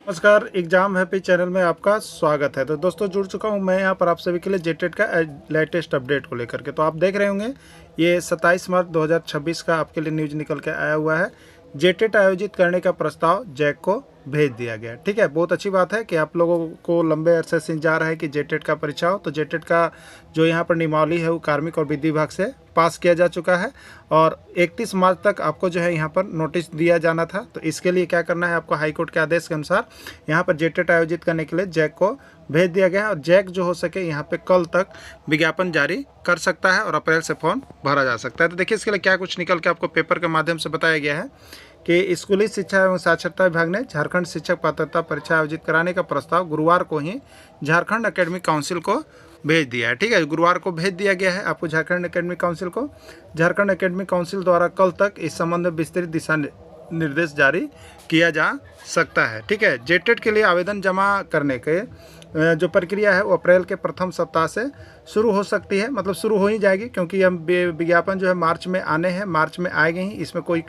नमस्कार, exam happy channel में आपका स्वागत है। तो दोस्तों जुड़ चुका हूं मैं यहां पर आप सभी के लिए जेटेट का लेटेस्ट अपडेट को लेकर के। तो आप देख रहे होंगे ये 27 मार्च 2026 का आपके लिए न्यूज़ निकल के आया हुआ है। जेटेट आयोजित करने का प्रस्ताव जैक को भेज दिया गया। ठीक है, बहुत अच्छी बात है कि आप लोगों को लंबे अरसे से इंतजार है कि जेटेट का परीक्षा हो। तो जेटेट का जो यहाँ पर नियमावली है वो कार्मिक और विधि विभाग से पास किया जा चुका है और 31 मार्च तक आपको जो है यहाँ पर नोटिस दिया जाना था। तो इसके लिए क्या करना है, आपको हाईकोर्ट के आदेश के अनुसार यहाँ पर जेटेट आयोजित करने के लिए जैक को भेज दिया गया है और जैक जो हो सके यहाँ पे कल तक विज्ञापन जारी कर सकता है और अप्रैल से फॉर्म भरा जा सकता है। तो देखिए इसके लिए क्या कुछ निकल के आपको पेपर के माध्यम से बताया गया है कि स्कूली शिक्षा एवं साक्षरता विभाग ने झारखंड शिक्षक पात्रता परीक्षा आयोजित कराने का प्रस्ताव गुरुवार को ही झारखंड एकेडमिक काउंसिल को भेज दिया है। ठीक है, गुरुवार को भेज दिया गया है आपको झारखंड एकेडमिक काउंसिल को। झारखंड एकेडमिक काउंसिल द्वारा कल तक इस संबंध में विस्तृत दिशा निर्देश जारी किया जा सकता है। ठीक है, जेटेट के लिए आवेदन जमा करने के जो प्रक्रिया है वो अप्रैल के प्रथम सप्ताह से शुरू हो सकती है, मतलब शुरू हो ही जाएगी, क्योंकि हम विज्ञापन जो है मार्च में आने हैं, मार्च में आएंगे ही, इसमें कोई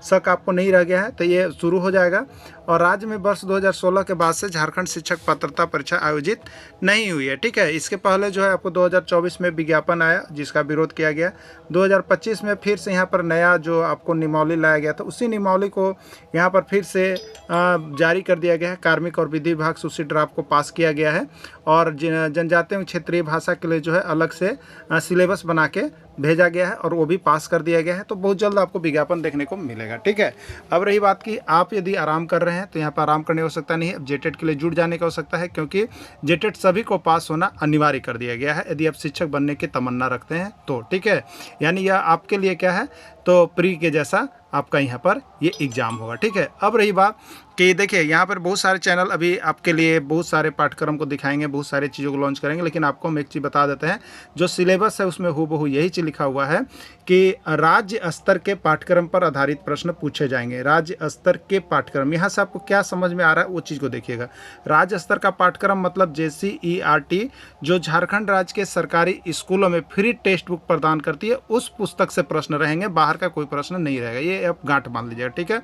शक आपको नहीं रह गया है। तो ये शुरू हो जाएगा। और राज्य में वर्ष 2016 के बाद से झारखंड शिक्षक पात्रता परीक्षा आयोजित नहीं हुई है। ठीक है, इसके पहले जो है आपको 2024 में विज्ञापन आया जिसका विरोध किया गया। 2025 में फिर से यहाँ पर नया जो आपको नियमावली लाया गया था, उसी नियमावली को यहाँ पर फिर से जारी कर दिया गया है। कार्मिक और विधि विभाग से उसी ड्राफ्ट को पास किया गया है और जनजातीय क्षेत्रीय भाषा के लिए जो है अलग से सिलेबस बना के भेजा गया है और वो भी पास कर दिया गया है। तो बहुत जल्द आपको विज्ञापन देखने को मिलेगा। ठीक है, अब रही बात कि आप यदि आराम कर रहे हैं तो यहाँ पर आराम करने की आवश्यकता नहीं है, अब जेटेट के लिए जुड़ जाने की आवश्यकता है, क्योंकि जेटेट सभी को पास होना अनिवार्य कर दिया गया है यदि आप शिक्षक बनने की तमन्ना रखते हैं तो। ठीक है, यानी यह आपके लिए क्या है, तो प्री के जैसा आपका यहाँ पर ये एग्ज़ाम होगा। ठीक है, अब रही बात कि देखिए यहाँ पर बहुत सारे चैनल अभी आपके लिए बहुत सारे पाठ्यक्रम को दिखाएंगे, बहुत सारी चीज़ों को लॉन्च करेंगे, लेकिन आपको हम एक चीज़ बता देते हैं, जो सिलेबस है उसमें हूबहू यही चीज़ लिखा हुआ है कि राज्य स्तर के पाठ्यक्रम पर आधारित प्रश्न पूछे जाएंगे। राज्य स्तर के पाठ्यक्रम, यहाँ से आपको क्या समझ में आ रहा है वो चीज़ को देखिएगा। राज्य स्तर का पाठ्यक्रम मतलब JCERT जो झारखंड राज्य के सरकारी स्कूलों में फ्री टेक्स्ट बुक प्रदान करती है, उस पुस्तक से प्रश्न रहेंगे, बाहर का कोई प्रश्न नहीं रहेगा। ये आप गांठ मान लीजिएगा। ठीक है,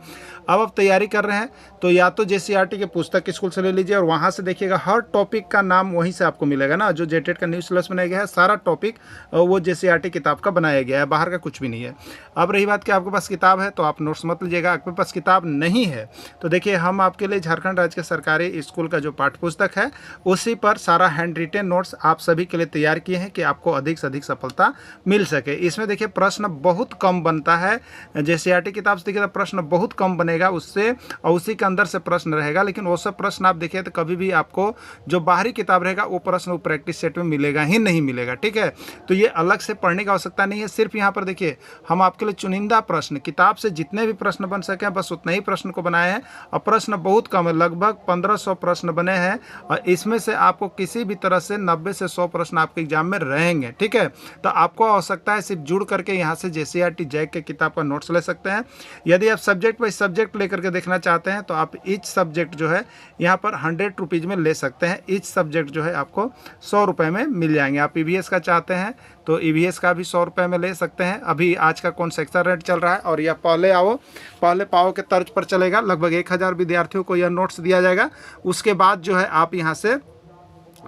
अब आप तैयारी कर रहे हैं तो या तो JCERT के पुस्तक स्कूल से ले लीजिए और वहाँ से देखिएगा हर टॉपिक का नाम वहीं से आपको मिलेगा ना। जो जेटेट का न्यू सिलेबस बनाया गया है सारा टॉपिक वो JCERT किताब का बनाया गया है, बाहर का कुछ भी नहीं है। अब रही बात कि आपके पास किताब है तो आप नोट्स मत लीजिएगा, आपके पास किताब नहीं है तो देखिए हम आपके लिए झारखंड राज्य के सरकारी स्कूल का जो पाठ्य पुस्तक है उसी पर सारा हैंड रिटेन नोट्स आप सभी के लिए तैयार किए हैं कि आपको अधिक से अधिक सफलता मिल सके। इसमें देखिए प्रश्न बहुत कम बनता है, JCERT किताब से देखिए प्रश्न बहुत कम बनेगा उससे, और उसी के अंदर से प्रश्न रहेगा, लेकिन वो सब प्रश्न आप देखिए तो कभी भी आपको जो बाहरी किताब रहेगा वो प्रश्न वो प्रैक्टिस सेट में मिलेगा ही नहीं मिलेगा। ठीक है, तो ये अलग से पढ़ने की आवश्यकता नहीं है। सिर्फ यहाँ पर देखिए हम आपके लिए चुनिंदा प्रश्न, किताब से जितने भी प्रश्न बन सके बस उतने ही प्रश्न को बनाए हैं और प्रश्न बहुत कम है, लगभग 1500 प्रश्न बने हैं और इसमें से आपको किसी भी तरह से 90 से 100 प्रश्न आपके एग्जाम में रहेंगे। ठीक है, तो आपको आवश्यकता है सिर्फ जुड़ करके यहाँ से JCERT जैक के किताब का नोट्स ले सकते हैं। यदि आप सब्जेक्ट बाई सब्जेक्ट लेकर के देखना चाहते हैं तो आप ईच सब्जेक्ट जो है यहाँ पर 100 रुपीज़ में ले सकते हैं। ईच सब्जेक्ट जो है आपको 100 रुपये में मिल जाएंगे। आप EVS का चाहते हैं तो EVS का भी 100 रुपये में ले सकते हैं। अभी आज का कौन सा एक्स्ट्रा रेट चल रहा है और यह पहले आओ पहले पाओ के तर्ज पर चलेगा। लगभग 1000 विद्यार्थियों को यह नोट्स दिया जाएगा। उसके बाद जो है आप यहाँ से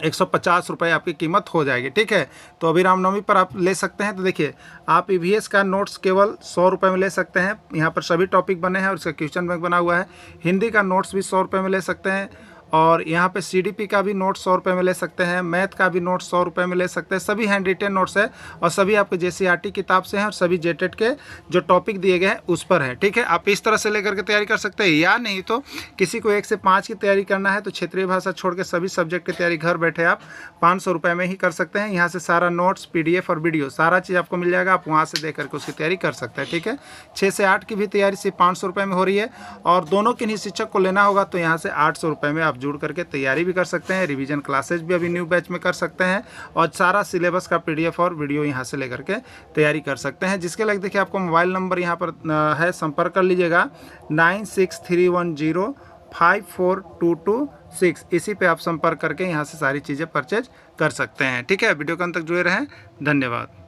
150 रुपये आपकी कीमत हो जाएगी। ठीक है, तो अभी रामनवमी पर आप ले सकते हैं। तो देखिए आप EVS का नोट्स केवल 100 रुपये में ले सकते हैं। यहाँ पर सभी टॉपिक बने हैं और इसका क्वेश्चन बैंक बना हुआ है। हिंदी का नोट्स भी 100 रुपये में ले सकते हैं और यहाँ पे CDP का भी नोट 100 रुपये में ले सकते हैं। मैथ का भी नोट 100 रुपये में ले सकते हैं। सभी हैंड रिटेन नोट्स है और सभी आपके JCERT किताब से हैं और सभी जेटेट के जो टॉपिक दिए गए हैं उस पर है। ठीक है, आप इस तरह से लेकर के तैयारी कर सकते हैं, या नहीं तो किसी को 1 से 5 की तैयारी करना है तो क्षेत्रीय भाषा छोड़ के सभी सब्जेक्ट की तैयारी घर बैठे आप 500 रुपये में ही कर सकते हैं। यहाँ से सारा नोट्स PDF और वीडियो सारा चीज़ आपको मिल जाएगा, आप वहाँ से देख करके उसकी तैयारी कर सकते हैं। ठीक है, 6 से 8 की भी तैयारी सिर्फ 500 रुपये में हो रही है और दोनों के ही शिक्षक को लेना होगा तो यहाँ से 800 रुपये में आप जुड़ करके तैयारी भी कर सकते हैं। रिवीजन क्लासेज भी अभी न्यू बैच में कर सकते हैं और सारा सिलेबस का PDF और वीडियो यहाँ से लेकर के तैयारी कर सकते हैं। जिसके लिए देखिए आपको मोबाइल नंबर यहाँ पर है, संपर्क कर लीजिएगा 9631054226। इसी पे आप संपर्क करके यहाँ से सारी चीज़ें परचेज कर सकते हैं। ठीक है, वीडियो के अंत तक जुड़े रहें, धन्यवाद।